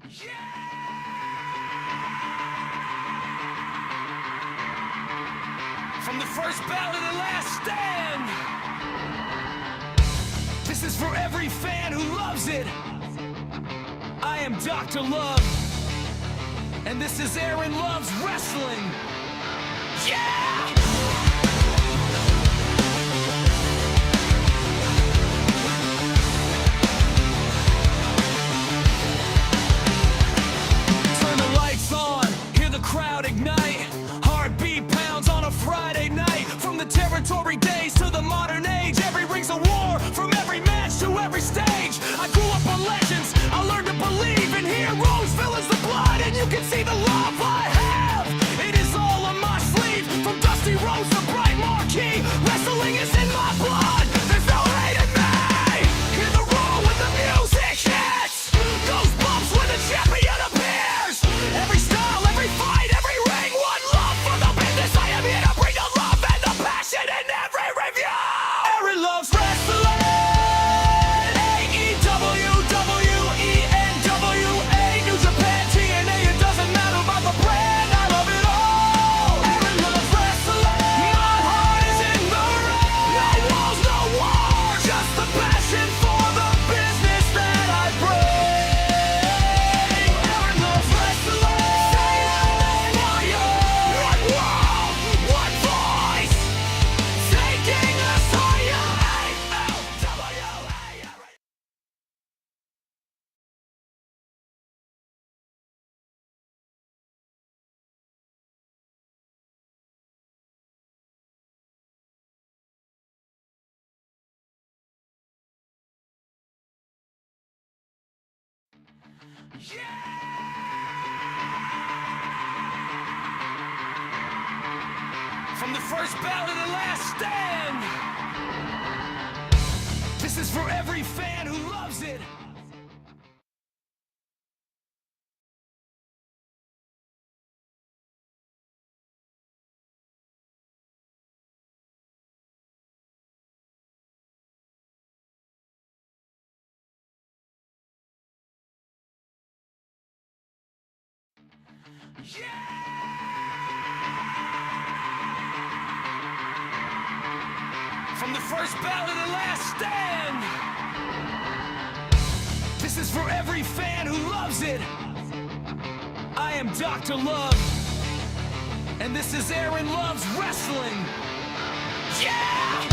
From the first battle to the last stand, this is for every fan who loves it. I am Dr. Love, and this is Aaron Love's Wrestling. Yeah! Turn the lights on, hear the crowd ignite. Heartbeat pounds on a Friday night. From the territory days to the modern age, every ring's a war, from every match to every stage. I grew up on legends, I learned to believe in heroes, villains, the blood, and you can see the love I have. It is all on my sleeve, from Dusty Rhodes to Bright Marquee. Wrestling is in my blood, there's no hate in me. Hear the roar when the music hits, goosebumps when the champion appears. Every style, every fight, every ring, one love for the business. I am here to bring the love and the passion in every review. Aaron Love's Wrestling. AEW, WENWA, New Japan, TNA. It doesn't matter about the brand, I love it all. Aaron Love's Wrestling. My heart is in the ring. No walls, no wars, just the passion for the business that I bring. Aaron Love's Wrestling. Say it, one world, one voice, taking us higher. From the first battle to the last stand, this is for every fan who loves it. From the first battle to the last stand, this is for every fan who loves it. I am Dr. Love, and this is Aaron Love's Wrestling. Yeah!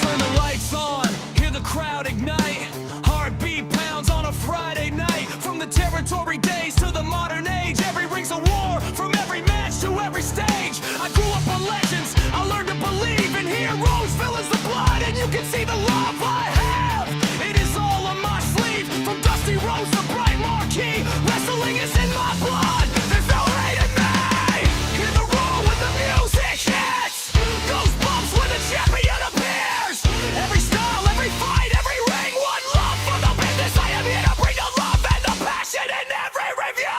Turn the lights on, hear the crowd ignite. Heartbeat pounds on a Friday night. From the territory days to the modern age, every ring's a war, from every match to every stage. I grew up on legends, I learned to believe in heroes, villains, the blood, and you can see the love I have. It is all on my sleeve, from Dusty Rhodes to Bright Marquee. Wrestling is in my blood, there's no hate in me. Hear the roar when the music hits, goosebumps when the champion appears. Every style, every fight, every ring, one love for the business. I am here to bring the love and the passion in every review.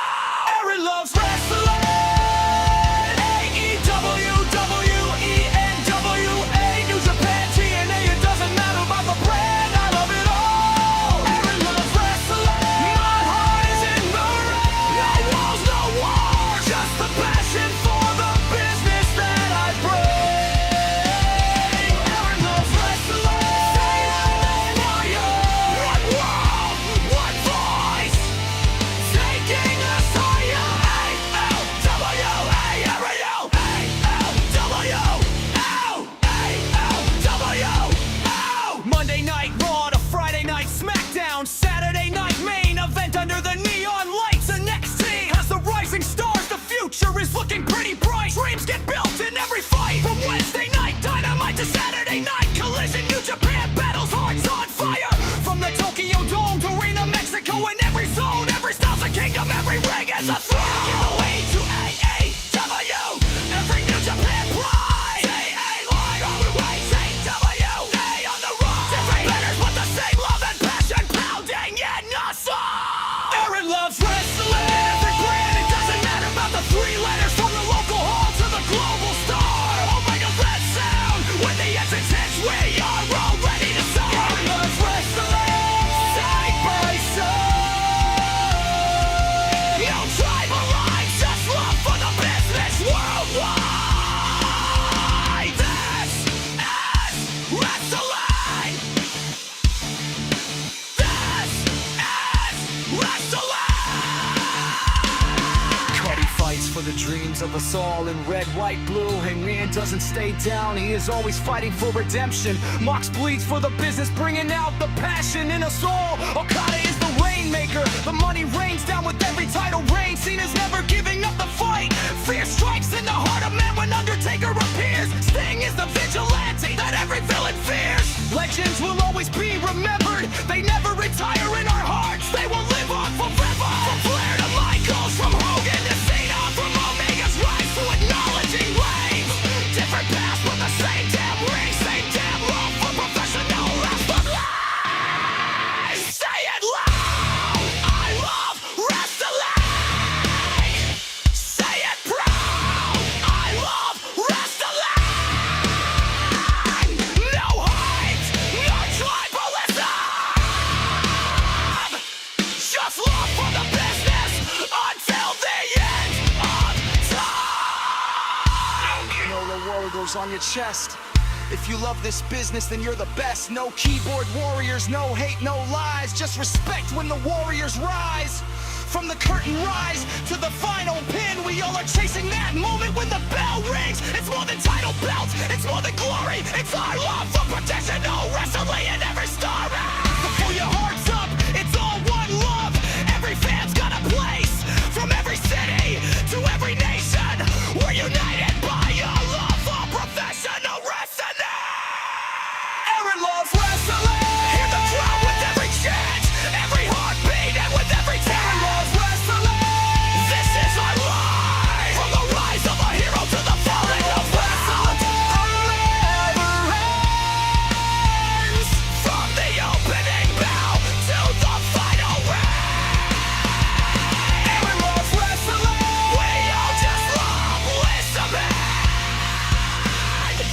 Aaron Love's Wrestling. AEW, WENWA, New Japan, TNA. It doesn't matter about the brand, I love it all. Aaron Love's Wrestling. My heart is in the ring. No walls, no wars, just the passion for the business that I bring. Aaron Love's Wrestling. Say it, one world, one voice, taking us higher. Monday Night Raw to Friday Night SmackDown, Saturday Night Main Event under the neon lights. And NXT has the rising stars, the future is looking pretty bright. Dreams get built in every fight, from Wednesday Night Dynamite to Saturday Night Collision. New Japan battles, hearts on fire, from the Tokyo Dome to Arena, Mexico. In every zone, every style's a kingdom, every ring is a throne. Give the way to AAW, every New Japan pride. TA line on the way, AW, on the run. Different banners, but the same love and passion pounding in us all. Aaron Love's Wrestling. Every brand, it doesn't matter about the three letters, from the local hall to the global stage. the dreams of us all in red, white, blue. Hangman doesn't stay down, he is always fighting for redemption. Mox bleeds for the business, bringing out the passion in us all. Okada is the rainmaker, the money rains down with every title reign. Cena's never giving up the fight. Fear strikes in the heart of man when Undertaker appears. Sting is the vigilante that every villain fears. Legends will always be remembered, they never retire in our hearts. They will live on forever. From Flair to Michaels, from Hogan to Cena, from Omega's rise to acknowledging Reigns. Different paths but the same damn ring, same damn love for professional wrestling. Say it loud, I love wrestling. Say it proud, I love wrestling. No hate, no tribalism. Just love for the business until the end of time. You know the war goes on your chest. If you love this business, then you're the best. No keyboard warriors, no hate, no lies. Just respect when the warriors rise. From the curtain rise to the final pin, we all are chasing that moment when the bell rings. It's more than title belts, it's more than glory. It's our love for professional wrestling in every story. Before your heart's up, it's all one love. Every fan's got a place. From every city to every nation, we're united by a love for professional wrestling. Aaron loves wrestling. Hear the crowd with every chant, every heartbeat, and with every tear. Aaron loves wrestling. This is our life. From the rise of a hero to the falling of wrestling. Never ends. From the opening bell to the final ring. Aaron loves wrestling. We all just love listening.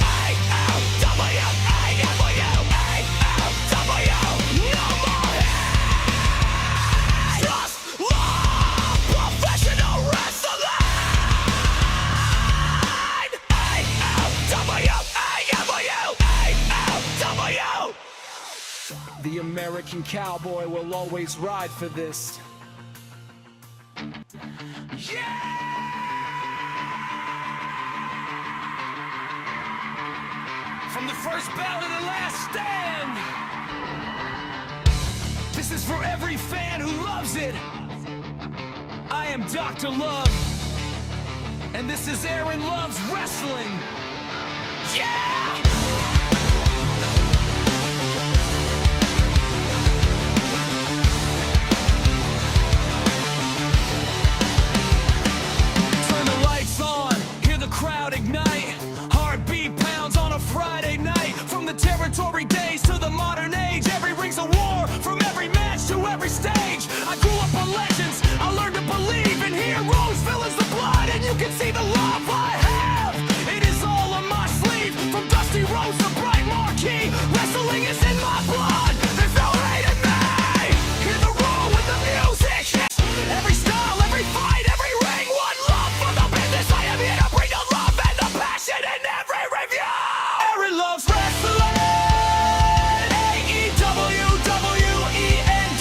A-O-W, A-W, A-O-W. No more hate. Just love professional wrestling. A-O-W, A-W, A-O-W. The American cowboy will always ride for this. Yeah! From the first bell to the last stand. This is for every fan who loves it. I am Dr. Love, and this is Aaron Loves Wrestling. Yeah! Turn the lights on, hear the crowd ignite. Heartbeat pounds on a Friday night. From the territory days to the modern age, every ring's a war. From every match to every stage, I grew up on legends, I learned to believe in heroes. Villains the blood, and you can see the love I have. It is all on my sleeve. From Dusty Rhodes to Bright Marquee, wrestling is in my blood. There's no hate in me. Hear the roar with the music. Every style, every fight, every ring, one love for the business. I am here to bring the love and the passion in every review. Aaron loves wrestling. AEW,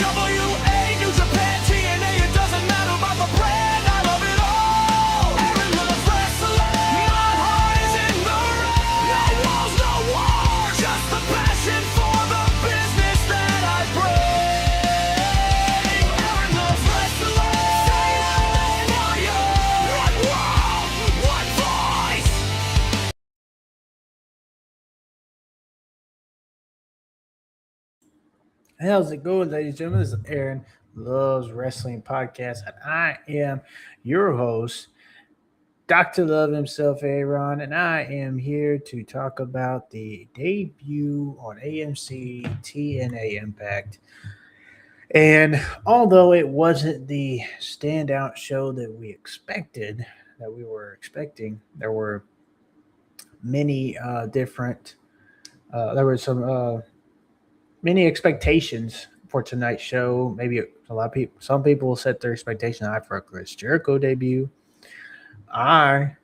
WENWA, New Japan, TNA. It doesn't matter about the brand. I love it all. Aaron loves wrestling. My heart is in the ring. No walls, no wars. Just the passion for the business that I bring. Aaron loves wrestling. One world, one voice. How's it going, ladies and gentlemen? This is Aaron Loves Wrestling Podcast, and I am your host, Dr. Love himself, Aaron, and I am here to talk about the debut on AMC TNA Impact. And although it wasn't the standout show that we were expecting, there were many different, there were some many expectations for tonight's show. Maybe some people will set their expectation high for a Chris Jericho debut. What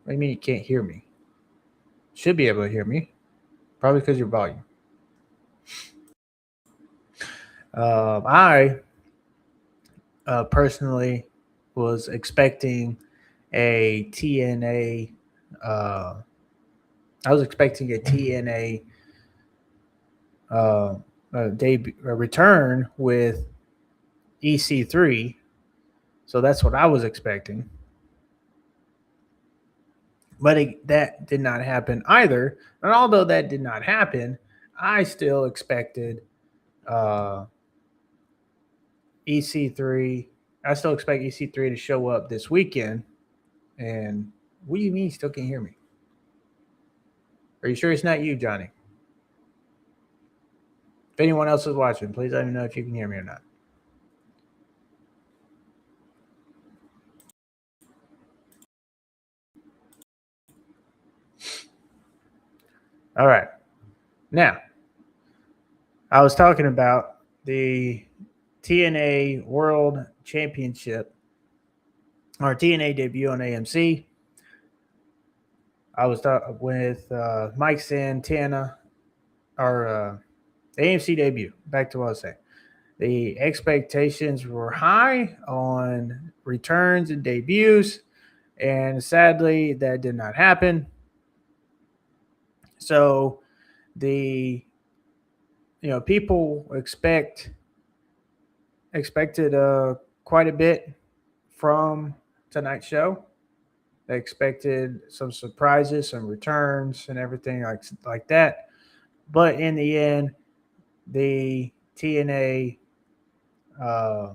do you mean you can't hear me? Should be able to hear me. Probably because your volume. I personally was expecting a TNA. I was expecting a TNA debut, a return with EC3. So that's what I was expecting. But that did not happen either. And although that did not happen, I still expected uh, EC3. I still expect EC3 to show up this weekend. And what do you mean you still can't hear me? Are you sure it's not you, Johnny? If anyone else is watching, please let me know if you can hear me or not. All right. Now, I was talking about the TNA World Championship or TNA debut on AMC. I was talking with Mike Santana, our AMC debut. Back to what I was saying. The expectations were high on returns and debuts, and sadly, that did not happen. So, people expected quite a bit from tonight's show. They expected some surprises, some returns, and everything like that. But in the end, the TNA uh,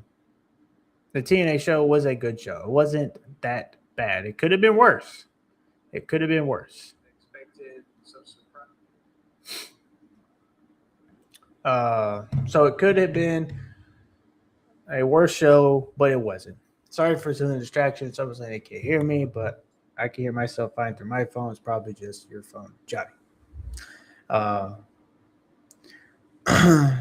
the TNA show was a good show. It wasn't that bad. It could have been worse. It could have been worse. Expected some surprise. So it could have been a worse show, but it wasn't. Sorry for some distractions. Someone saying they can't hear me, but I can hear myself fine through my phone. It's probably just your phone, Johnny. Uh,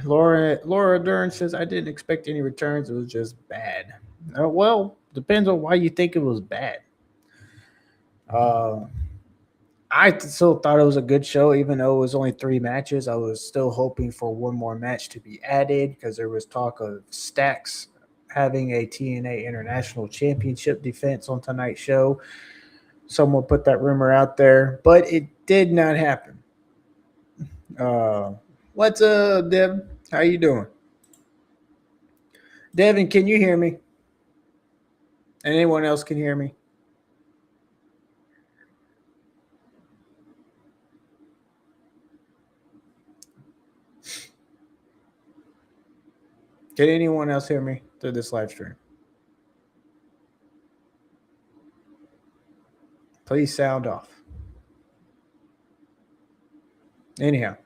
Laura Dern says I didn't expect any returns. It was just bad. Well, depends on why you think it was bad. I still thought it was a good show, even though it was only 3 matches. I was still hoping for one more match to be added because there was talk of Stacks having a TNA International Championship defense on tonight's show. Someone put that rumor out there, but it did not happen. What's up, Deb? How you doing? Devin, can you hear me? And anyone else can hear me? Can anyone else hear me through this live stream? Please sound off. Anyhow,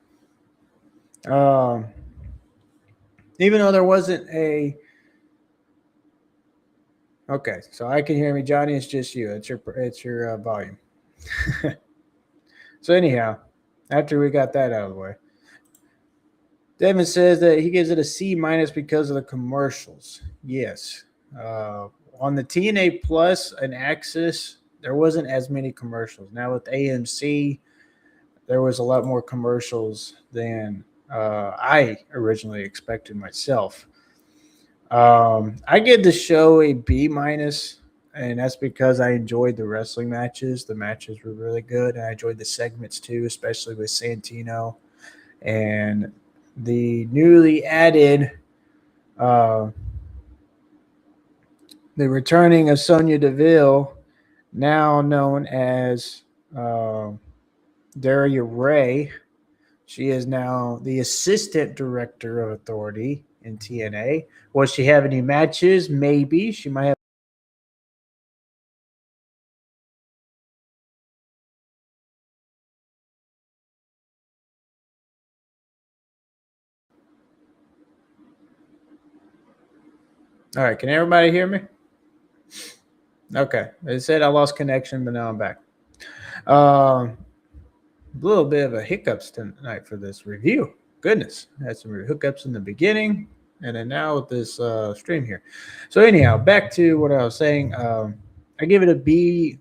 even though there wasn't a okay, so I can hear me, Johnny. It's just you. It's your volume. So anyhow, after we got that out of the way, Devin says that he gives it a C- because of the commercials. Yes, on the TNA Plus and Access, there wasn't as many commercials. Now with AMC, there was a lot more commercials than I originally expected myself. I give the show a B-, and that's because I enjoyed the wrestling matches. The matches were really good, and I enjoyed the segments too, especially with Santino and the newly added, the returning of Sonya Deville, now known as Daria Ray. She is now the assistant director of authority in TNA. Will she have any matches? Maybe. She might have. All right. Can everybody hear me? Okay. They said I lost connection, but now I'm back. A little bit of a hiccups tonight for this review. Goodness. Had some hiccups in the beginning, and then now with this stream here. So anyhow, back to what I was saying. I give it a B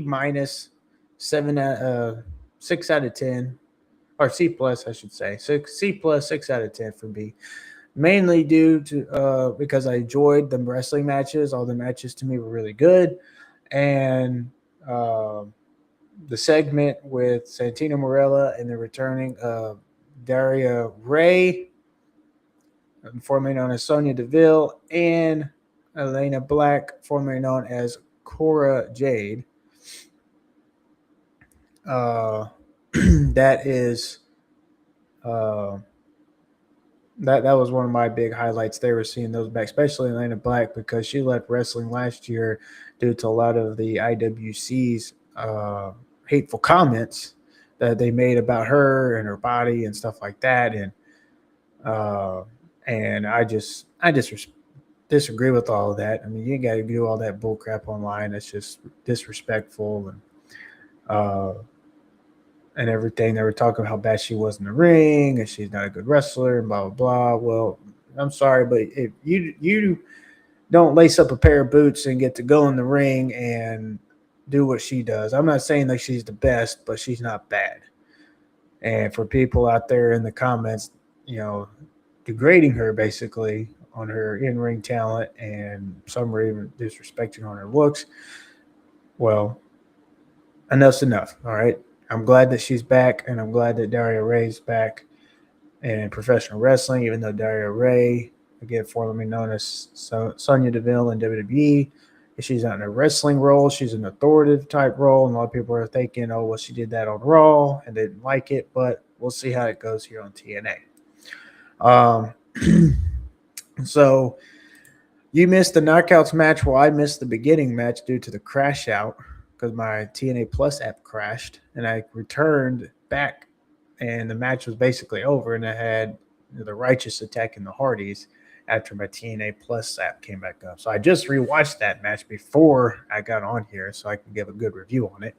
minus 6 out of 10, or C plus, I should say. So C plus, 6 out of 10 for B. mainly due to because I enjoyed the wrestling matches. All the matches to me were really good, and uh, the segment with Santino Morella and the returning of Daria Ray, formerly known as Sonya Deville, and Elayna Black, formerly known as Cora Jade. Uh, that is uh, that was one of my big highlights. They were seeing those back, especially Elayna Black, because she left wrestling last year due to a lot of the IWC's hateful comments that they made about her and her body and stuff like that. Uh, and I just disagree with all of that. I mean, you got to do all that bull crap online. It's just disrespectful uh, and everything. They were talking about how bad she was in the ring and she's not a good wrestler and blah blah blah. Well, I'm sorry, but if you don't lace up a pair of boots and get to go in the ring and do what she does, I'm not saying that she's the best, but she's not bad. And for people out there in the comments, you know, degrading her basically on her in-ring talent, and some were even disrespecting on her looks, well, enough's enough. All right. I'm glad that she's back, and I'm glad that Daria Ray's back in professional wrestling, even though Daria Ray, again, formerly known as Sonya Deville in WWE, she's not in a wrestling role. She's an authoritative type role. And a lot of people are thinking, oh, well, she did that on Raw and they didn't like it, but we'll see how it goes here on TNA. So you missed the knockouts match. Well, I missed the beginning match due to the crash out because my TNA Plus app crashed, and I returned back, and the match was basically over, and I had the Righteous attacking the Hardys after my TNA Plus app came back up. So I just rewatched that match before I got on here so I can give a good review on it.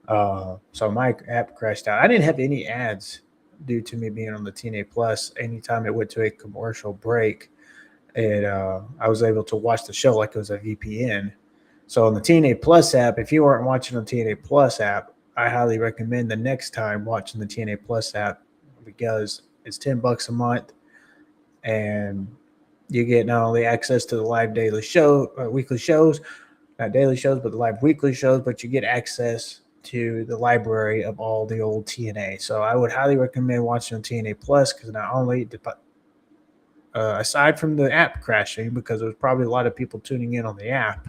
So my app crashed out. I didn't have any ads due to me being on the TNA Plus. Anytime it went to a commercial break, I was able to watch the show like it was a VPN. So on the TNA Plus app, if you weren't watching on TNA Plus app, I highly recommend the next time watching the TNA Plus app because it's $10 a month, and you get not only access to the live daily show, weekly shows, not daily shows, but the live weekly shows, but you get access to the library of all the old TNA. So I would highly recommend watching on TNA Plus because not only aside from the app crashing, because there was probably a lot of people tuning in on the app,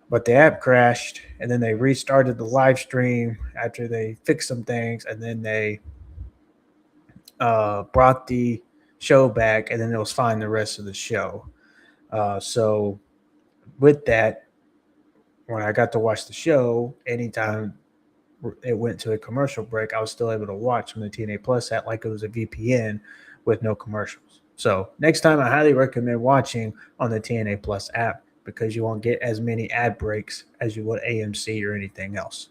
but the app crashed, and then they restarted the live stream after they fixed some things, and then they brought the show back, and then it was fine the rest of the show. So with that, when I got to watch the show, anytime it went to a commercial break, I was still able to watch from the TNA Plus app like it was a VPN with no commercials. So next time, I highly recommend watching on the TNA Plus app because you won't get as many ad breaks as you would AMC or anything else.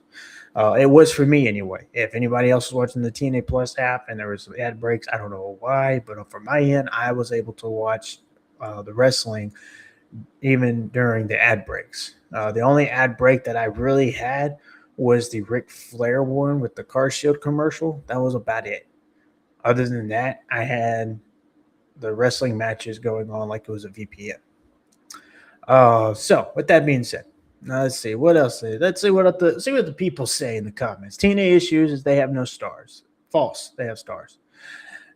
It was for me anyway. If anybody else was watching the TNA Plus app and there was ad breaks, I don't know why, but from my end, I was able to watch the wrestling even during the ad breaks. The only ad break that I really had was the Ric Flair one with the car shield commercial. That was about it. Other than that, I had the wrestling matches going on like it was a VPN. So with that being said, now let's see what else. Let's see what the people say in the comments. TNA issues is they have no stars. False. They have stars.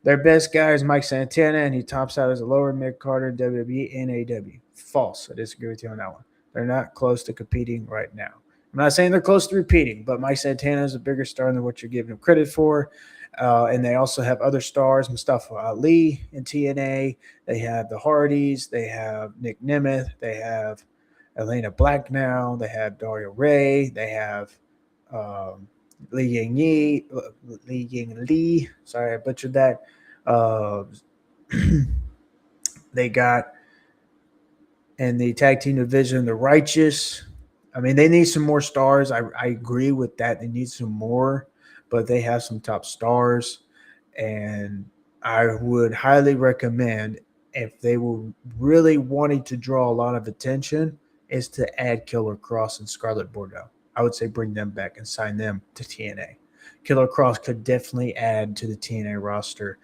Their best guy is Mike Santana, and he tops out as a lower mid carder in WWE and AEW. False. I disagree with you on that one. They're not close to competing right now. I'm not saying they're close to repeating, but Mike Santana is a bigger star than what you're giving him credit for. And they also have other stars, Mustafa Ali in TNA. They have the Hardys. They have Nick Nemeth. They have Elayna Black now. They have Daria Ray. They have Li Ying Lee. Sorry, I butchered that. They got in the tag team division the Righteous. I mean, they need some more stars. I agree with that. They need some more, but they have some top stars. And I would highly recommend, if they were really wanting to draw a lot of attention, is to add Killer Cross and Scarlett Bordeaux. I would say bring them back and sign them to TNA. Killer Cross could definitely add to the TNA roster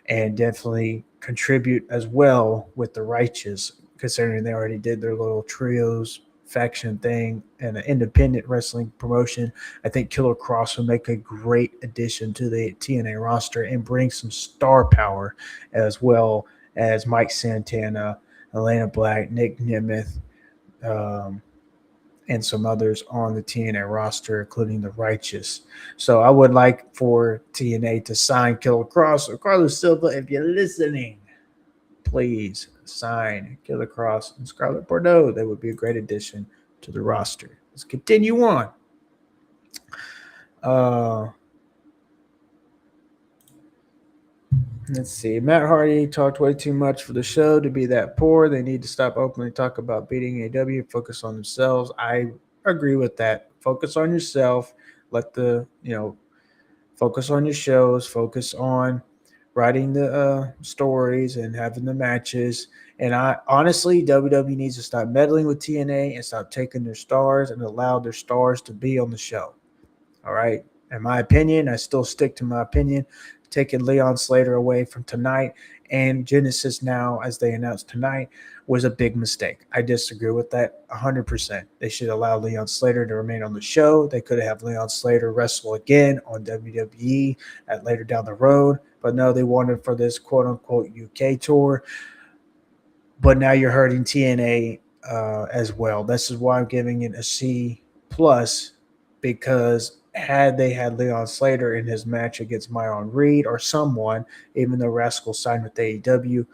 and definitely contribute as well with the Righteous, considering they already did their little trios faction thing and an independent wrestling promotion. I think Killer Cross would make a great addition to the TNA roster and bring some star power, as well as Mike Santana, Elayna Black, Nick Nemeth, um, and some others on the TNA roster, including the Righteous. So I would like for TNA to sign Killer Cross or Carlos Silva. If you're listening, please sign Killer Cross and Scarlett Bordeaux. That would be a great addition to the roster. Let's continue on. Let's see. Matt Hardy talked way too much for the show to be that poor. They need to stop openly talk about beating AW, focus on themselves. I agree with that. Focus on yourself. Let the, focus on your shows, focus on writing the stories and having the matches. And I honestly, WWE needs to stop meddling with TNA and stop taking their stars and allow their stars to be on the show. All right. In my opinion, I still stick to my opinion. Taking Leon Slater away from tonight and Genesis now, as they announced tonight, was a big mistake. I disagree with that 100%. They should allow Leon Slater to remain on the show. They could have Leon Slater wrestle again on WWE at later down the road. But no, they wanted for this quote-unquote UK tour. But now you're hurting TNA as well. This is why I'm giving it a C+, because had they had Leon Slater in his match against Myron Reed or someone, even though Rascal signed with AEW,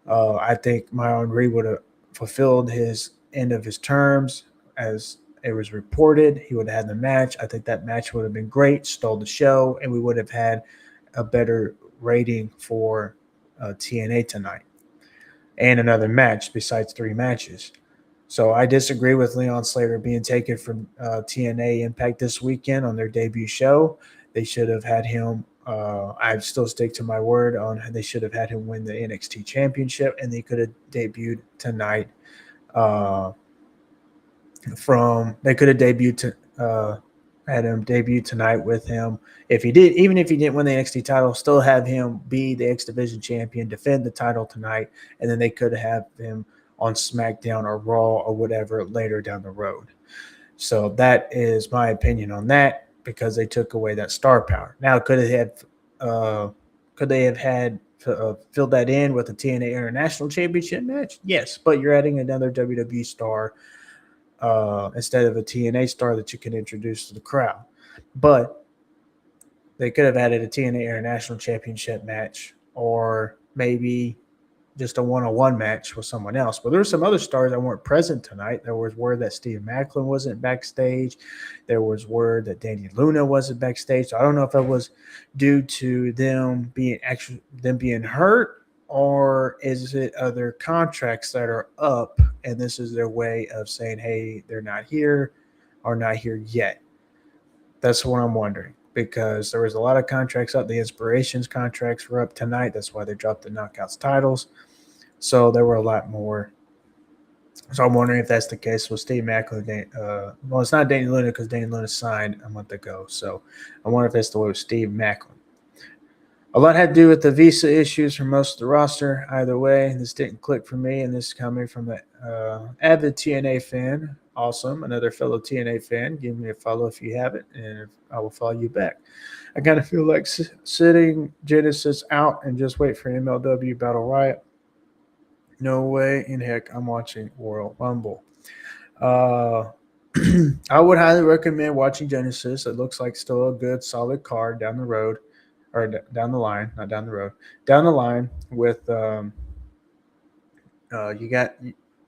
I think Myron Reed would have fulfilled his end of his terms as it was reported. He would have had the match. I think that match would have been great, stole the show, and we would have had a better rating for TNA tonight and another match besides 3 matches. So I disagree with Leon Slater being taken from TNA Impact this weekend on their debut show. They should have had him. I still stick to my word on they should have had him win the NXT Championship, and they could have debuted tonight. They could have had him debut tonight with him. If he did, even if he didn't win the NXT title, still have him be the X Division champion, defend the title tonight, and then they could have him on SmackDown or Raw or whatever later down the road. So that is my opinion on that, because they took away that star power. Now, could they have had filled that in with a TNA International Championship match? Yes, but you're adding another WWE star instead of a TNA star that you can introduce to the crowd. But they could have added a TNA International Championship match, or maybe just a one-on-one match with someone else. But there were some other stars that weren't present tonight. There was word that Steve Macklin wasn't backstage. There was word that Danny Luna wasn't backstage. So I don't know if that was due to them being hurt, or is it other contracts that are up and this is their way of saying, hey, they're not here or not here yet. That's what I'm wondering, because there was a lot of contracts up. The Inspirations contracts were up tonight. That's why they dropped the Knockouts titles. So there were a lot more. So I'm wondering if that's the case with Steve Macklin. Well, it's not Danny Luna, because Danny Luna signed a month ago. So I wonder if that's the way with Steve Macklin. A lot had to do with the visa issues for most of the roster. Either way, this didn't click for me, and this is coming from an avid TNA fan. Awesome. Another fellow TNA fan. Give me a follow if you haven't, and I will follow you back. I kind of feel like sitting Genesis out and just wait for MLW Battle Riot. No way in heck I'm watching Royal Rumble. I would highly recommend watching Genesis. It looks like still a good, solid card down the road, or down the line, not down the road, down the line with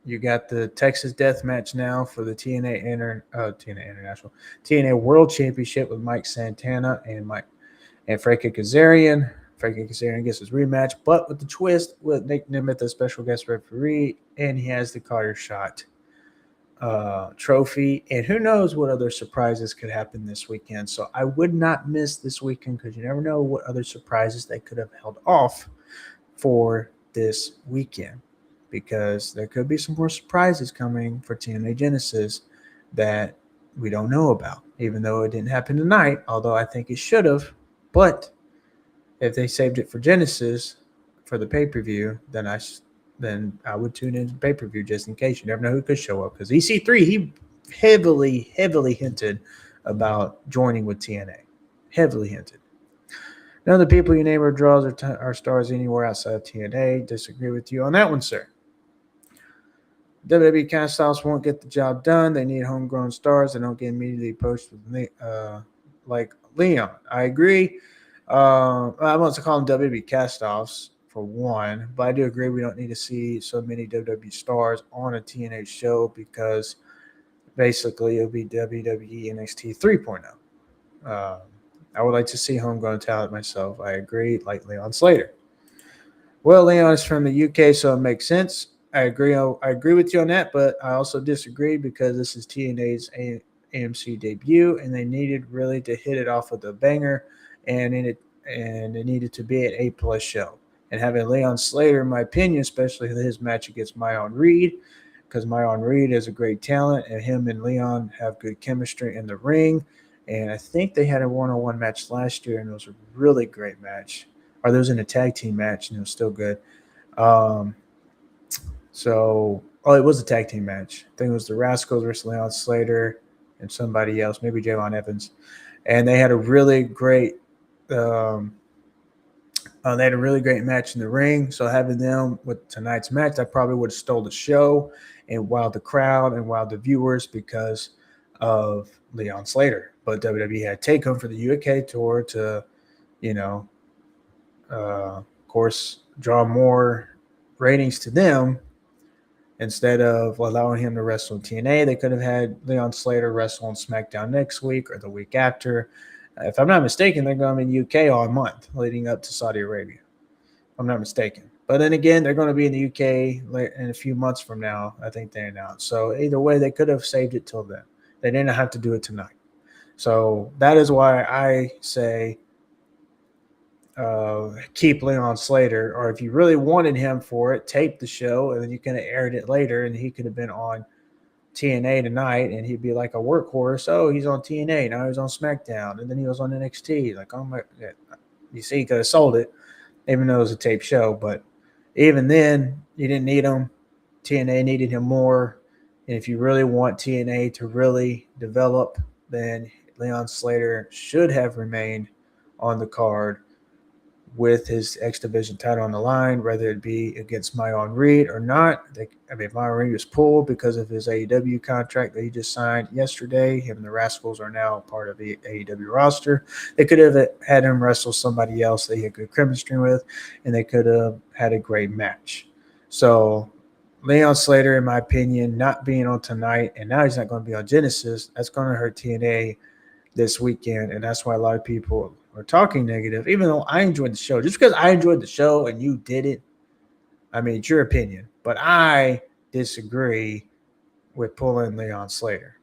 you got the Texas Death Match now for the TNA International TNA World Championship with Mike Santana and Frankie Kazarian. Frankie Kazarian gets his rematch, but with the twist with Nick Nemeth as special guest referee, and he has the Carter Shot trophy. And who knows what other surprises could happen this weekend. So I would not miss this weekend, because you never know what other surprises they could have held off for this weekend, because there could be some more surprises coming for TNA Genesis that we don't know about, even though it didn't happen tonight, although I think it should have. But if they saved it for Genesis for the pay-per-view, then I would tune into the pay-per-view just in case. You never know who could show up. Because EC3, he heavily hinted about joining with TNA. Heavily hinted. None of the people you name are draws or stars anywhere outside of TNA. Disagree with you on that one, sir. WWE cast-offs won't get the job done. They need homegrown stars that don't get immediately approached with like Leon. I agree. I want to call them WWE cast-offs for one, but I do agree we don't need to see so many WWE stars on a TNA show because basically it'll be WWE NXT 3.0. I would like to see homegrown talent myself. I agree, like Leon Slater. Well, Leon is from the UK, so it makes sense. I agree with you on that, but I also disagree because this is TNA's AMC debut, and they needed really to hit it off with a banger, and it needed to be an A+ show. And having Leon Slater, in my opinion, especially his match against Myon Reed, because Myon Reed is a great talent, and him and Leon have good chemistry in the ring. And I think they had a one-on-one match last year, and it was a really great match. Or there was in a tag team match, and it was still good. It was a tag team match. I think it was the Rascals versus Leon Slater and somebody else, maybe Javon Evans. And they had a really great match in the ring. So having them with tonight's match, I probably would have stole the show and wowed the crowd and wowed the viewers because of Leon Slater. But WWE had to take him for the UK tour to, of course, draw more ratings to them. Instead of allowing him to wrestle in TNA, they could have had Leon Slater wrestle on SmackDown next week or the week after. If I'm not mistaken, they're going to be in the UK all month leading up to Saudi Arabia. If I'm not mistaken. But then again, they're going to be in the UK in a few months from now, I think they announced. So either way, they could have saved it till then. They didn't have to do it tonight. So that is why I say keep Leon Slater, or if you really wanted him for it, tape the show, and then you could have aired it later, and he could have been on TNA tonight, and he'd be like a workhorse. Oh, he's on TNA, now he's on SmackDown, and then he was on NXT. Like, oh my, you see, he could have sold it, even though it was a tape show. But even then, you didn't need him. TNA needed him more. And if you really want TNA to really develop, then Leon Slater should have remained on the card with his X Division title on the line, whether it be against Myon Reed or not. Myon Reed was pulled because of his AEW contract that he just signed yesterday. Him and the Rascals are now part of the AEW roster. They could have had him wrestle somebody else that he had good chemistry with, and they could have had a great match. So Leon Slater, in my opinion, not being on tonight, and now he's not going to be on Genesis, that's going to hurt TNA this weekend, and that's why a lot of people are talking negative, even though I enjoyed the show. Just because I enjoyed the show and you didn't, it's your opinion. But I disagree with pulling Leon Slater.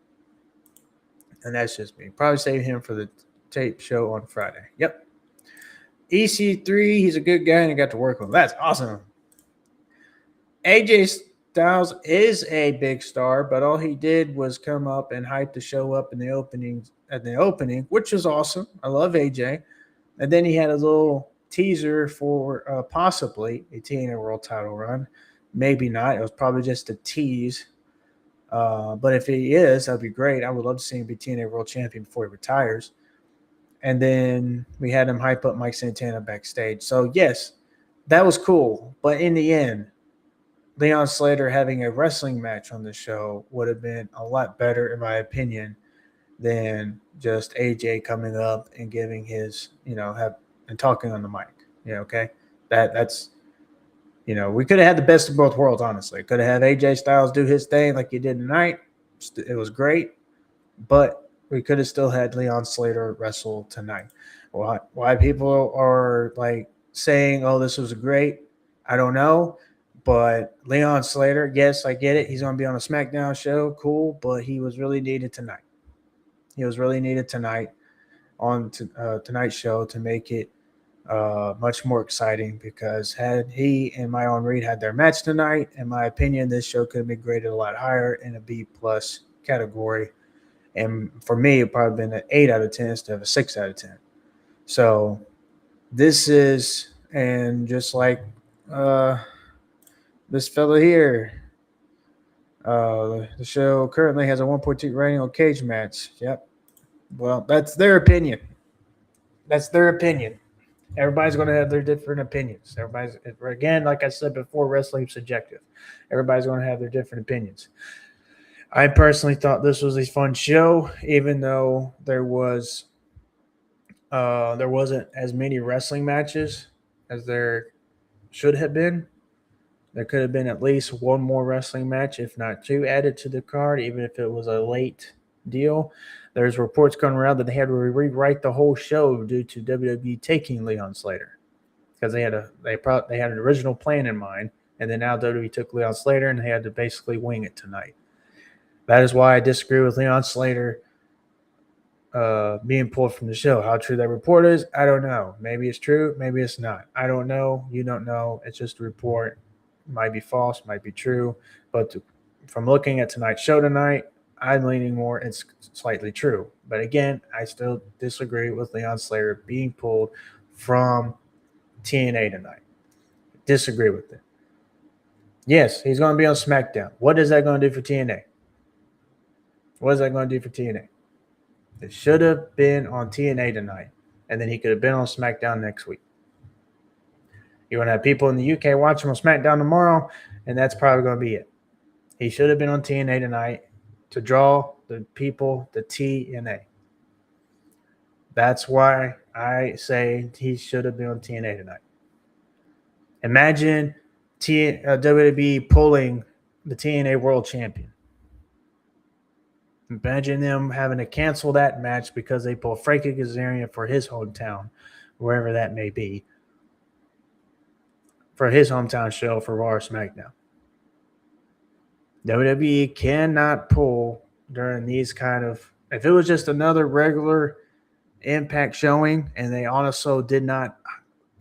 And that's just me. Probably save him for the tape show on Friday. Yep. EC3, he's a good guy and I got to work with him. That's awesome. AJ Styles is a big star, but all he did was come up and hype the show up in the opening, which was awesome. I love AJ. And then he had a little teaser for possibly a TNA World title run. Maybe not. It was probably just a tease. But if he is, that'd be great. I would love to see him be TNA World Champion before he retires. And then we had him hype up Mike Santana backstage. So, yes, that was cool. But in the end, Leon Slater having a wrestling match on the show would have been a lot better, in my opinion, than just AJ coming up and giving his, and talking on the mic. Okay? That's, we could have had the best of both worlds, honestly. Could have had AJ Styles do his thing like he did tonight. It was great. But we could have still had Leon Slater wrestle tonight. Why people are like saying, oh, this was great, I don't know. But Leon Slater, yes, I get it. He's going to be on a SmackDown show. Cool. But he was really needed tonight. He was really needed tonight on tonight's show to make it much more exciting, because had he and Myon Reed had their match tonight, in my opinion, this show could have been graded a lot higher in a B+ category. And for me, it probably been an 8 out of 10 instead of a 6 out of 10. So this is, and just like this fella here. The show currently has a 1.2 rating on Cage Match. Yep. Well, that's their opinion. That's their opinion. Everybody's going to have their different opinions. Everybody's, again, like I said before, wrestling's subjective. Everybody's going to have their different opinions. I personally thought this was a fun show, even though there wasn't as many wrestling matches as there should have been. There could have been at least one more wrestling match, if not two, added to the card, even if it was a late deal. There's reports going around that they had to rewrite the whole show due to WWE taking Leon Slater because they had an original plan in mind, and then now WWE took Leon Slater and they had to basically wing it tonight. That is why I disagree with Leon Slater being pulled from the show. How true that report is, I don't know. Maybe it's true, maybe it's not. I don't know. You don't know. It's just a report. Might be false, might be true. But from looking at tonight's show tonight, I'm leaning more it's slightly true. But again, I still disagree with Leon Slater being pulled from TNA tonight. Disagree with it. Yes, he's going to be on SmackDown. What is that going to do for TNA? What is that going to do for TNA? It should have been on TNA tonight, and then he could have been on SmackDown next week. You're going to have people in the UK watch him on SmackDown tomorrow, and that's probably going to be it. He should have been on TNA tonight to draw the people to TNA. That's why I say he should have been on TNA tonight. Imagine WWE pulling the TNA World Champion. Imagine them having to cancel that match because they pull Frankie Kazarian for his hometown, wherever that may be, for his hometown show for Raw or SmackDown. WWE cannot pull during these kind of – if it was just another regular Impact showing and they also did not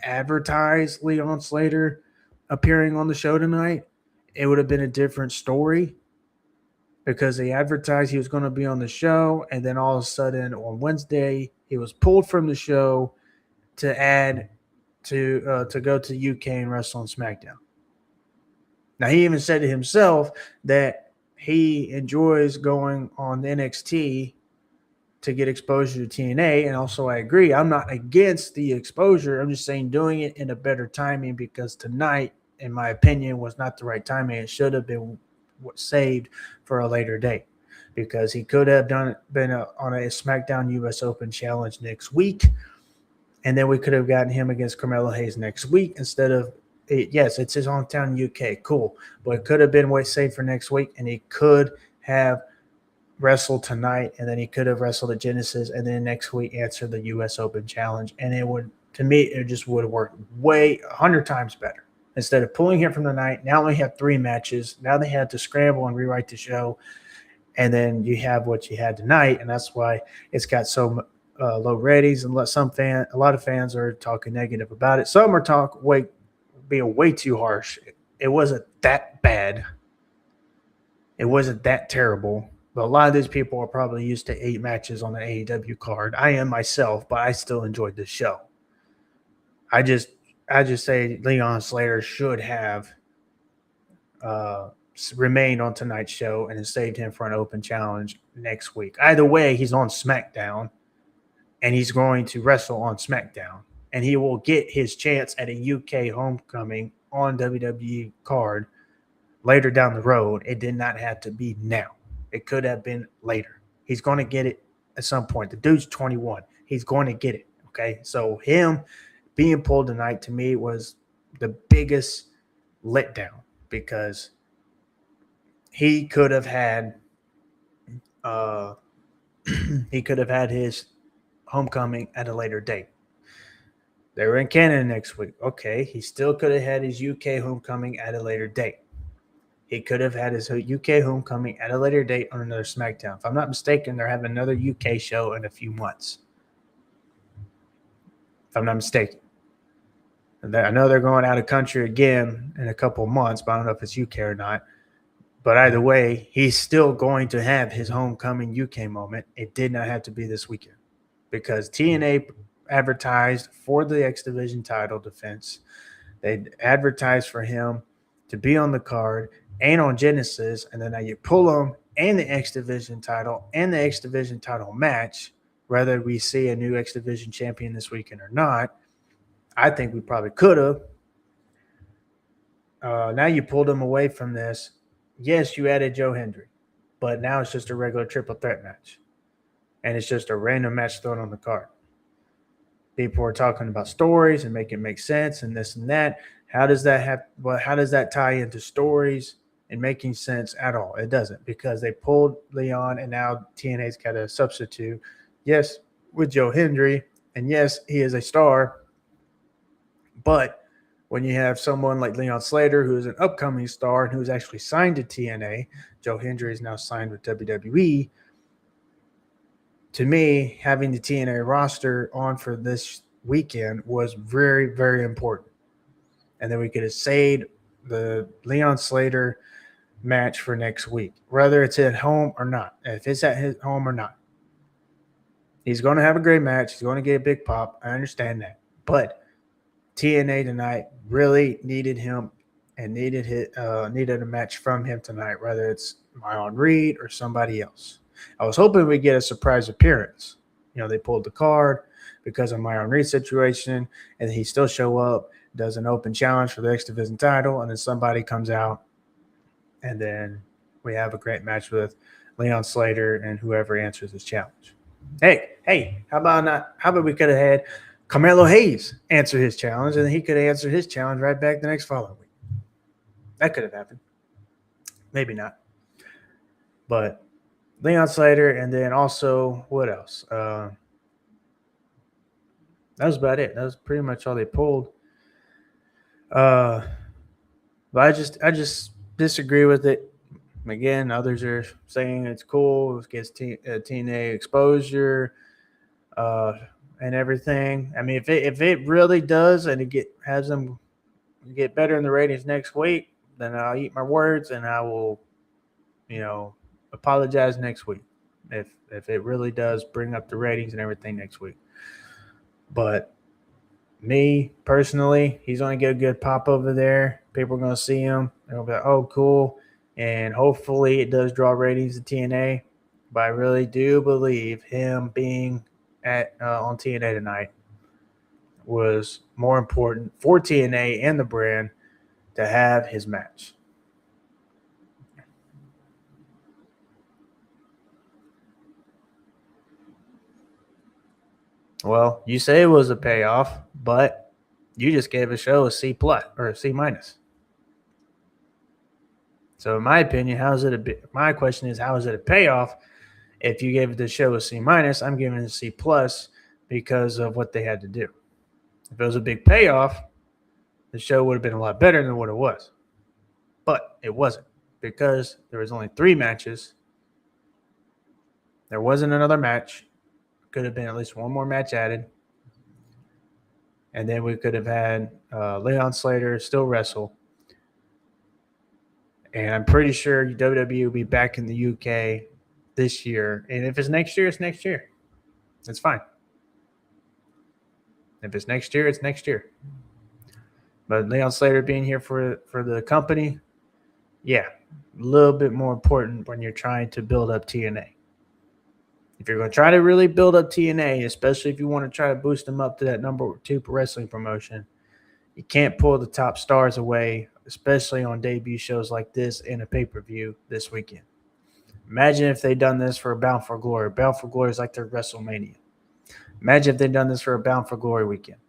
advertise Leon Slater appearing on the show tonight, it would have been a different story because they advertised he was going to be on the show, and then all of a sudden on Wednesday he was pulled from the show to add to go to the UK and wrestle on SmackDown. Now, he even said to himself that he enjoys going on NXT to get exposure to TNA, and also I agree. I'm not against the exposure. I'm just saying doing it in a better timing because tonight, in my opinion, was not the right timing. It should have been saved for a later date because he could have been on a SmackDown US Open Challenge next week, and then we could have gotten him against Carmelo Hayes next week instead of yes, it's his hometown UK. Cool. But it could have been saved for next week, and he could have wrestled tonight, and then he could have wrestled at Genesis, and then next week answer the U.S. Open Challenge. And it would, to me, it just would have worked 100 times better. Instead of pulling him from the night, now we have 3 matches. Now they had to scramble and rewrite the show, and then you have what you had tonight, and that's why it's got so low ratings. And a lot of fans are talking negative about it. Some are being way too harsh. It wasn't that bad. It wasn't that terrible. But a lot of these people are probably used to 8 matches on the AEW card. I am myself, but I still enjoyed this show. I just say Leon Slater should have remained on tonight's show and saved him for an open challenge next week. Either way, he's on SmackDown, and he's going to wrestle on SmackDown. And he will get his chance at a UK homecoming on WWE card later down the road. It did not have to be now. It could have been later. He's going to get it at some point. The dude's 21. He's going to get it, okay? So him being pulled tonight to me was the biggest letdown because he could have had his homecoming at a later date. They were in Canada next week. Okay, he still could have had his UK homecoming at a later date. He could have had his UK homecoming at a later date on another SmackDown. If I'm not mistaken, they're having another UK show in a few months. If I'm not mistaken. I know they're going out of country again in a couple of months, but I don't know if it's UK or not. But either way, he's still going to have his homecoming UK moment. It did not have to be this weekend because TNA advertised for the X Division title defense. They advertised for him to be on the card and on Genesis, and then now you pull him and the X Division title and the X Division title match, whether we see a new X Division champion this weekend or not. I think we probably could have. Now you pulled him away from this. Yes, you added Joe Hendry, but now it's just a regular triple threat match. And it's just a random match thrown on the card. People are talking about stories and make it make sense and this and that. How does that tie into stories and making sense at all? It doesn't, because they pulled Leon and now TNA's got a substitute. Yes, with Joe Hendry, and yes, he is a star. But when you have someone like Leon Slater, who's an upcoming star and who's actually signed to TNA, Joe Hendry is now signed with WWE. To me, having the TNA roster on for this weekend was very, very important. And then we could have saved the Leon Slater match for next week, whether it's at home or not. If it's at his home or not, he's going to have a great match. He's going to get a big pop. I understand that. But TNA tonight really needed him and needed a match from him tonight, whether it's Myron Reed or somebody else. I was hoping we'd get a surprise appearance. They pulled the card because of Myron Reed's situation, and he still show up, does an open challenge for the X Division title, and then somebody comes out, and then we have a great match with Leon Slater and whoever answers his challenge. Hey, how about we could have had Carmelo Hayes answer his challenge, and he could have answered his challenge right back the next following week. That could have happened. Maybe not. But Leon Slater, and then also, what else? That was about it. That was pretty much all they pulled. But I just disagree with it. Again, others are saying it's cool. It gets TNA exposure and everything. I mean, if it really does and has them get better in the ratings next week, then I'll eat my words and I will, apologize next week if it really does bring up the ratings and everything next week. But me personally, he's going to get a good pop over there. People are going to see him. They're going to be like, oh, cool. And hopefully it does draw ratings to TNA. But I really do believe him being on TNA tonight was more important for TNA and the brand to have his match. Well, you say it was a payoff, but you just gave a show a C+ or a C-. So in my opinion, my question is, how is it a payoff? If you gave the show a C-, I'm giving it a C+ because of what they had to do. If it was a big payoff, the show would have been a lot better than what it was. But it wasn't, because there was only 3 matches. There wasn't another match. Could have been at least one more match added. And then we could have had Leon Slater still wrestle. And I'm pretty sure WWE will be back in the UK this year. And if it's next year, it's next year. It's fine. If it's next year, it's next year. But Leon Slater being here for the company, yeah, a little bit more important when you're trying to build up TNA. If you're going to try to really build up TNA, especially if you want to try to boost them up to that number 2 wrestling promotion, you can't pull the top stars away, especially on debut shows like this in a pay-per-view this weekend. Imagine if they'd done this for a Bound for Glory. Bound for Glory is like their WrestleMania. Imagine if they'd done this for a Bound for Glory weekend.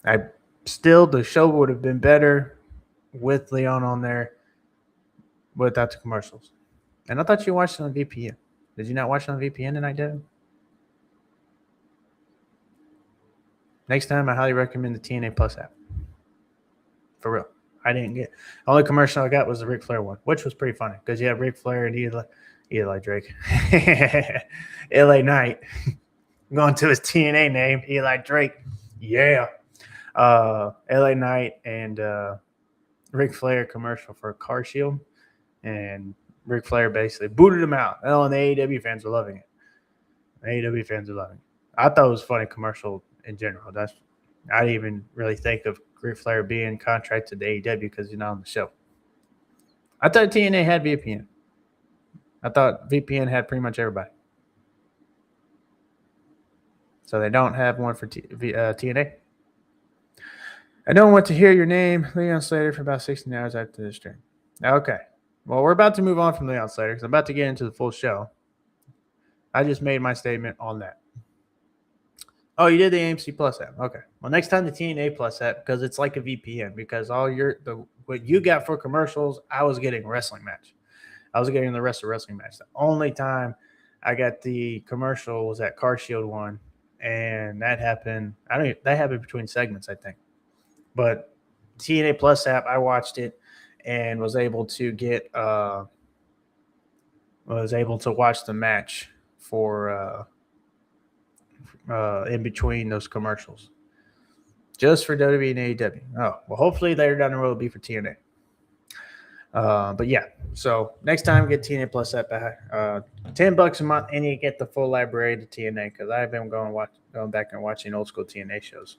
The show would have been better with Leon on there without the commercials. And I thought you watched it on VPN. Did you not watch it on VPN tonight, Devin? Next time, I highly recommend the TNA Plus app. For real. The only commercial I got was the Ric Flair one, which was pretty funny because you have Ric Flair and Eli Drake. LA Knight. Going to his TNA name, Eli Drake. Yeah. LA Knight and Ric Flair commercial for a car shield. And Ric Flair basically booted him out. Oh, and the AEW fans are loving it. I thought it was a funny commercial in general. I didn't even really think of Ric Flair being contracted to AEW because he's not on the show. I thought TNA had VPN. I thought VPN had pretty much everybody. So they don't have one for TNA. I don't want to hear your name, Leon Slater, for about 16 hours after this stream. Okay. Well, we're about to move on from Leon Slater because I'm about to get into the full show. I just made my statement on that. Oh, you did the AMC Plus app. Okay. Well, next time the TNA Plus app, because it's like a VPN, because what you got for commercials, I was getting a wrestling match. I was getting the rest of wrestling match. The only time I got the commercial was that Car Shield one, and that happened. That happened between segments, I think. But TNA Plus app, I watched it and was able to watch the match for in between those commercials, just for WWE and AEW. Oh, well, hopefully later down the road it'll be for TNA. But yeah, so next time get TNA Plus app back, $10 a month, and you get the full library to TNA because I've been going back and watching old school TNA shows.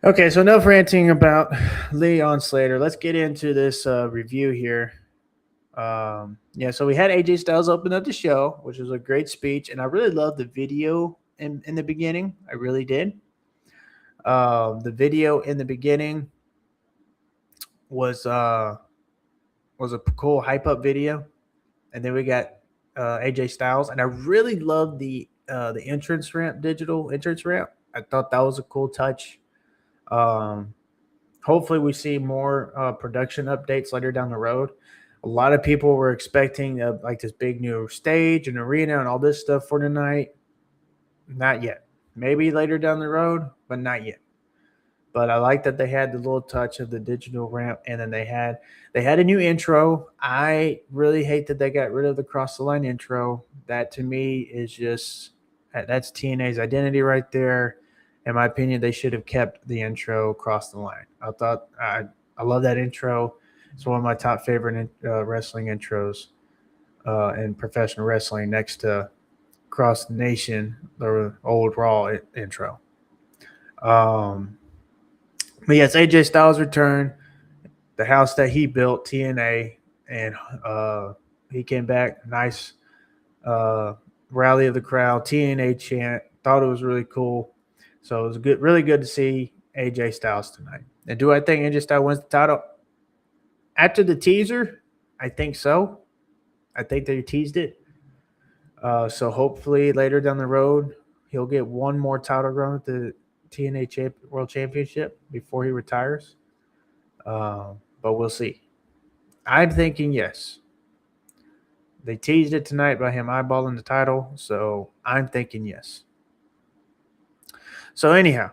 Okay, so enough ranting about Leon Slater. Let's get into this review here. So we had AJ Styles open up the show, which was a great speech, and I really loved the video in the beginning. I really did. The video in the beginning was a cool hype up video, and then we got AJ Styles, and I really loved the entrance ramp, digital entrance ramp. I thought that was a cool touch. Hopefully we see more production updates later down the road. A lot of people were expecting like this big new stage and arena and all this stuff for tonight. Not yet. Maybe later down the road, but not yet. But I like that they had the little touch of the digital ramp, and then they had a new intro. I really hate that they got rid of the cross the line intro. That to me is that's TNA's identity right there. In my opinion, they should have kept the intro across the line. I love that intro. It's one of my top favorite wrestling intros in professional wrestling, next to Cross the Nation, the old Raw intro. But yes, AJ Styles return, the house that he built, TNA, and he came back. Nice rally of the crowd, TNA chant. Thought it was really cool. So it was really good to see AJ Styles tonight. And do I think AJ Styles wins the title? After the teaser, I think so. I think they teased it. So hopefully later down the road, he'll get one more title run at the TNA World Championship before he retires. But we'll see. I'm thinking yes. They teased it tonight by him eyeballing the title, so I'm thinking yes. So anyhow,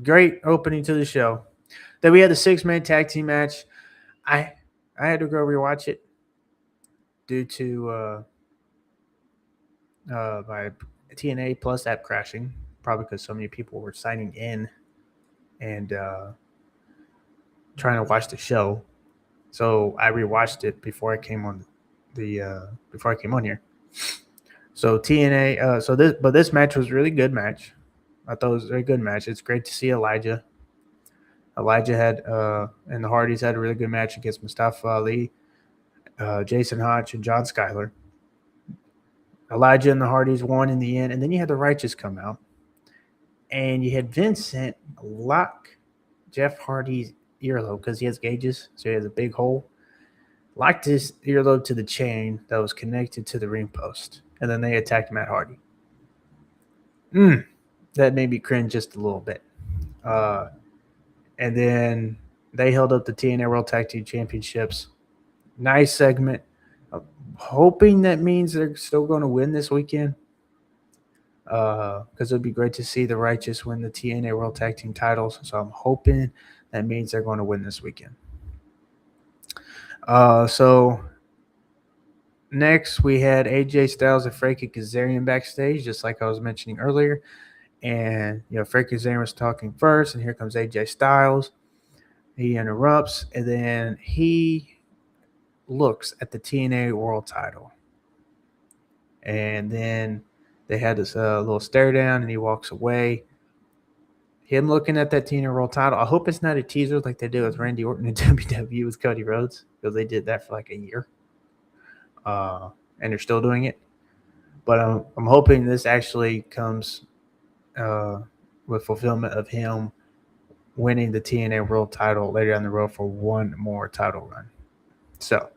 great opening to the show. Then we had the 6-man tag team match. I had to go rewatch it due to my TNA Plus app crashing, probably because so many people were signing in and trying to watch the show. So I rewatched it before I came on here. So TNA, this match was a really good match. I thought it was a very good match. It's great to see Elijah. Elijah and the Hardys had a really good match against Mustafa Ali, Jason Hodge, and John Skyler. Elijah and the Hardys won in the end, and then you had the Righteous come out, and you had Vincent lock Jeff Hardy's earlobe because he has gauges, so he has a big hole. Locked his earlobe to the chain that was connected to the ring post, and then they attacked Matt Hardy. That made me cringe just a little bit. And then they held up the TNA World Tag Team Championships. Nice segment. Hoping that means they're still going to win this weekend. Because it would be great to see the Righteous win the TNA World Tag Team titles. So I'm hoping that means they're going to win this weekend. So next we had AJ Styles and Frankie Kazarian backstage, just like I was mentioning earlier. And, Frankie Kazarian was talking first, and here comes AJ Styles. He interrupts, and then he looks at the TNA World title. And then They had this little stare down, and he walks away. Him looking at that TNA World title. I hope it's not a teaser like they did with Randy Orton and WWE with Cody Rhodes, because they did that for like a year, and they're still doing it. But I'm hoping this actually comes with fulfillment of him winning the TNA World title later down the road for one more title run. So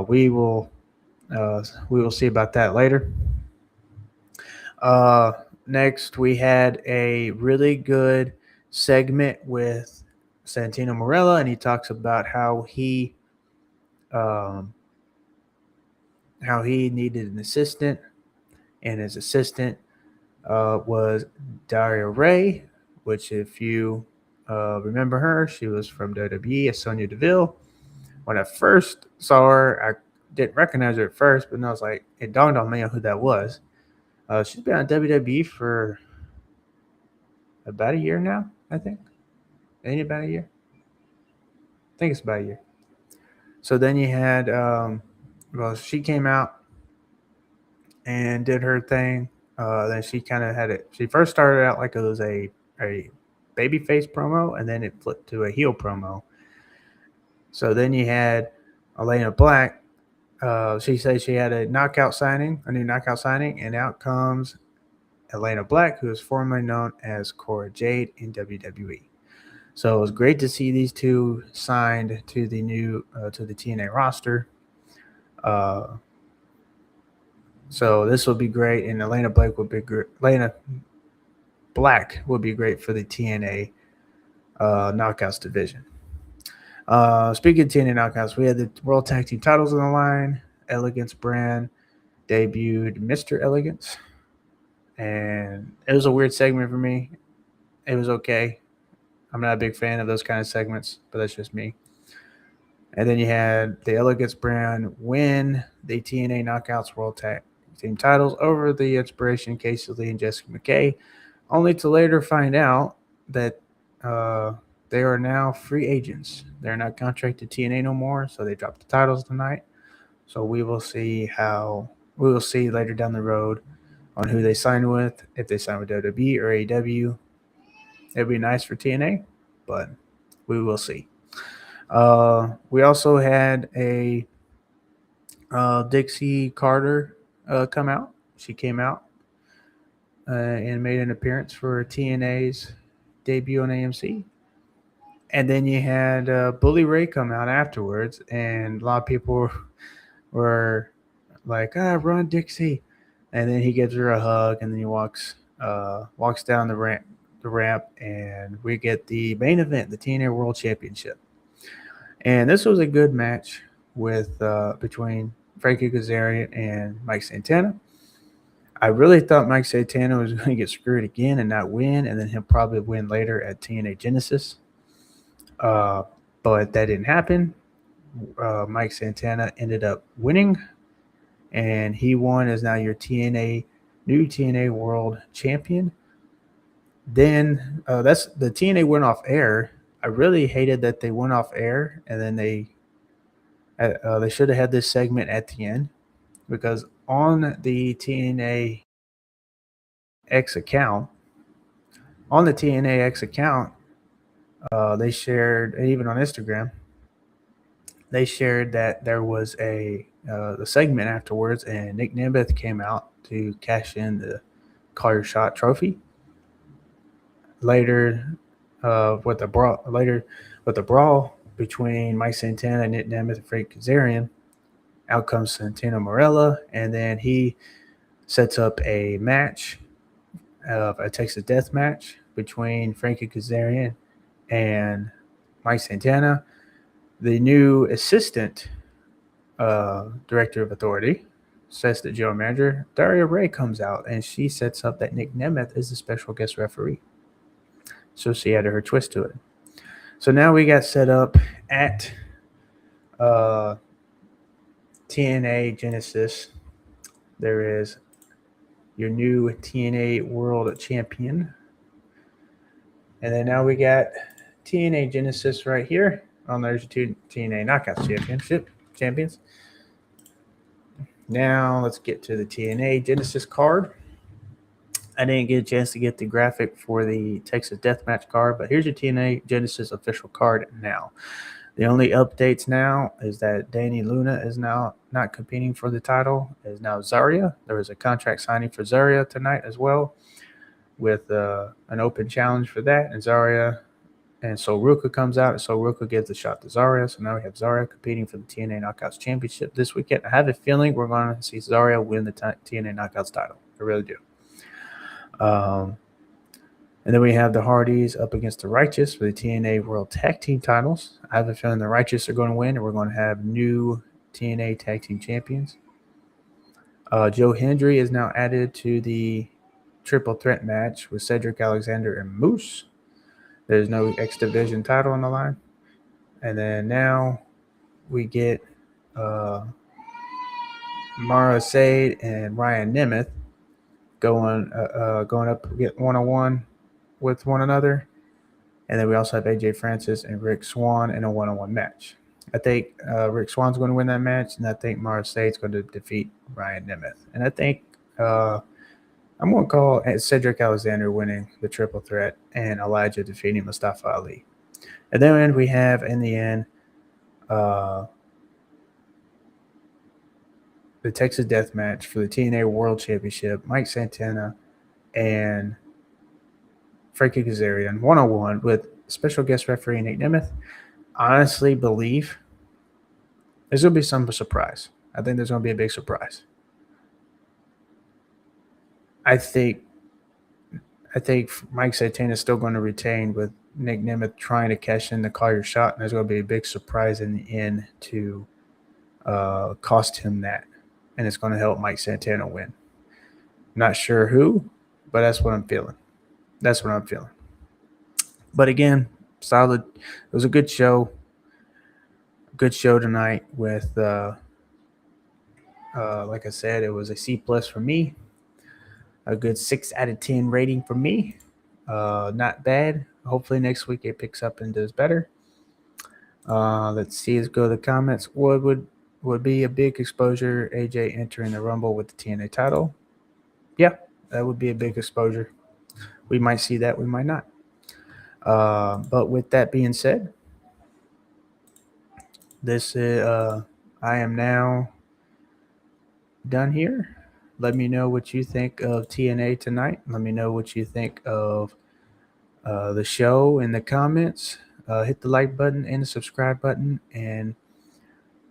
we will see about that later. Next, we had a really good segment with Santino Marella, and he talks about how he needed an assistant, and his assistant was Daria Ray, which, if you remember her, she was from WWE as Sonya Deville. When I first saw her, I didn't recognize her at first, but then I was like, it dawned on me on who that was. She's been on WWE for about a year now, I think. Ain't it about a year? I think it's about a year. So then you had, she came out and did her thing. Then she kind of had it. She first started out like it was a babyface promo, and then it flipped to a heel promo. So then you had Elayna Black. She said she had a new knockout signing, and out comes Elayna Black, who is formerly known as Cora Jade in WWE. So it was great to see these two signed to the new to the TNA roster. So this will be great, and Elayna Black would be great. Elayna Black would be great for the TNA Knockouts division. Speaking of TNA Knockouts, we had the World Tag Team titles on the line. Elegance brand debuted Mr. Elegance, and it was a weird segment for me. It was okay. I'm not a big fan of those kind of segments, but that's just me. And then you had the Elegance brand win the TNA Knockouts World Tag Team titles over the Inspiration, Casey Lee and Jessica McKay, only to later find out that they are now free agents. They're not contracted to TNA no more, so they dropped the titles tonight. So we will see later down the road on who they sign with, if they sign with WWE or AEW. It'd be nice for TNA, but we will see. We also had a Dixie Carter come out. She came out and made an appearance for TNA's debut on AMC. And then you had Bully Ray come out afterwards, and a lot of people were like, run Dixie. And then he gives her a hug, and then he walks down the ramp, and we get the main event, the TNA World Championship. And this was a good match with between Frankie Kazarian and Mike Santana. I really thought Mike Santana was going to get screwed again and not win, and then he'll probably win later at TNA Genesis. But that didn't happen. Mike Santana ended up winning, and he won as now your new TNA World Champion. Then that's the TNA went off air. I really hated that they went off air, and then they should have had this segment at the end, because on the TNA X account, they shared, and even on Instagram, they shared that there was the segment afterwards, and Nick Nemeth came out to cash in the Call Your Shot trophy. Later, with the brawl between Mike Santana and Nick Nemeth and Frank Kazarian, out comes Santino Marella, and then he sets up a match, a Texas Death match between Frankie Kazarian and Mike Santana. The new assistant director of authority, assistant general manager, Daria Ray, comes out, and she sets up that Nick Nemeth is the special guest referee. So she added her twist to it. So now we got set up at TNA Genesis. There is your new TNA World Champion. And then now we got TNA Genesis right here. Oh, there's your two TNA Knockouts champions. Now let's get to the TNA Genesis card. I didn't get a chance to get the graphic for the Texas Deathmatch card, but here's your TNA Genesis official card now. The only updates now is that Danny Luna is now not competing for the title. It is now Daria. There was a contract signing for Daria tonight as well, with an open challenge for that. And Daria and Ruka comes out, and Ruka gives the shot to Daria. So now we have Daria competing for the TNA Knockouts Championship this weekend. I have a feeling we're going to see Daria win the TNA Knockouts title. I really do. And then we have the Hardys up against the Righteous for the TNA World Tag Team titles. I have a feeling the Righteous are going to win, and we're going to have new TNA Tag Team Champions. Joe Hendry is now added to the triple threat match with Cedric Alexander and Moose. There's no X Division title on the line. And then now we get Mara Sade and Ryan Nemeth going up get one-on-one with one another. And then we also have AJ Francis and Rick Swann in a one-on-one match. I think Rick Swann's going to win that match, and I think Mara Sade's going to defeat Ryan Nemeth. And I think I'm going to call Cedric Alexander winning the triple threat and Elijah defeating Mustafa Ali. And then we have, in the end, the Texas Death Match for the TNA World Championship, Mike Santana and Frankie Kazarian, 1-on-1 with special guest referee Nate Nemeth. Honestly believe there's going to be some surprise. I think there's going to be a big surprise. I think Mike Santana is still going to retain, with Nick Nemeth trying to cash in the call your shot, and there's going to be a big surprise in the end to cost him that. And it's going to help Mike Santana win. Not sure who, but that's what I'm feeling. But again, solid. It was a good show. Good show tonight with, like I said, it was a C+ for me. A good 6 out of 10 rating for me. Not bad. Hopefully next week it picks up and does better. Let's see. Let's go to the comments. What would be a big exposure, AJ entering the Rumble with the TNA title? Yeah, that would be a big exposure. We might see that, we might not. But with that being said, this is I am now done here. Let me know what you think of TNA tonight. Let me know what you think of the show in the comments. Hit the like button and the subscribe button, and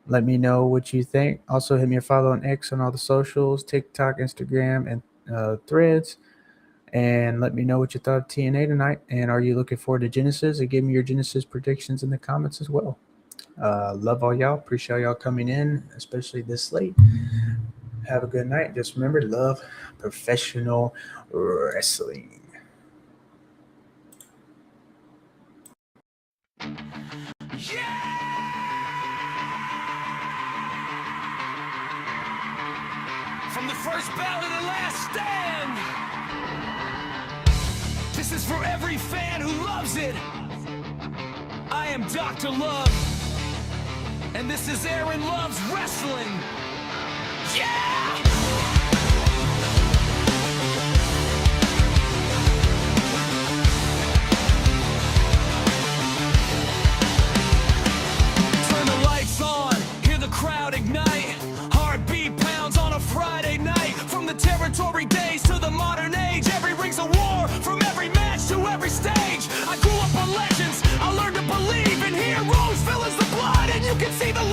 let me know what you think. Also, hit me a follow on X on all the socials, TikTok, Instagram, and Threads. And let me know what you thought of TNA tonight. And are you looking forward to Genesis? And give me your Genesis predictions in the comments as well. Love all y'all. Appreciate y'all coming in, especially this late. Have a good night. Just remember, love professional wrestling. From the first bout to the last stand, this is for every fan who loves it. I am Dr. Love, and this is Aaron Loves Wrestling. Yeah! Turn the lights on, hear the crowd ignite. Heartbeat pounds on a Friday night. From the territory days to the modern age, every ring's a war, from every match to every stage. I grew up on legends, I learned to believe in heroes, villains, the blood, and you can see the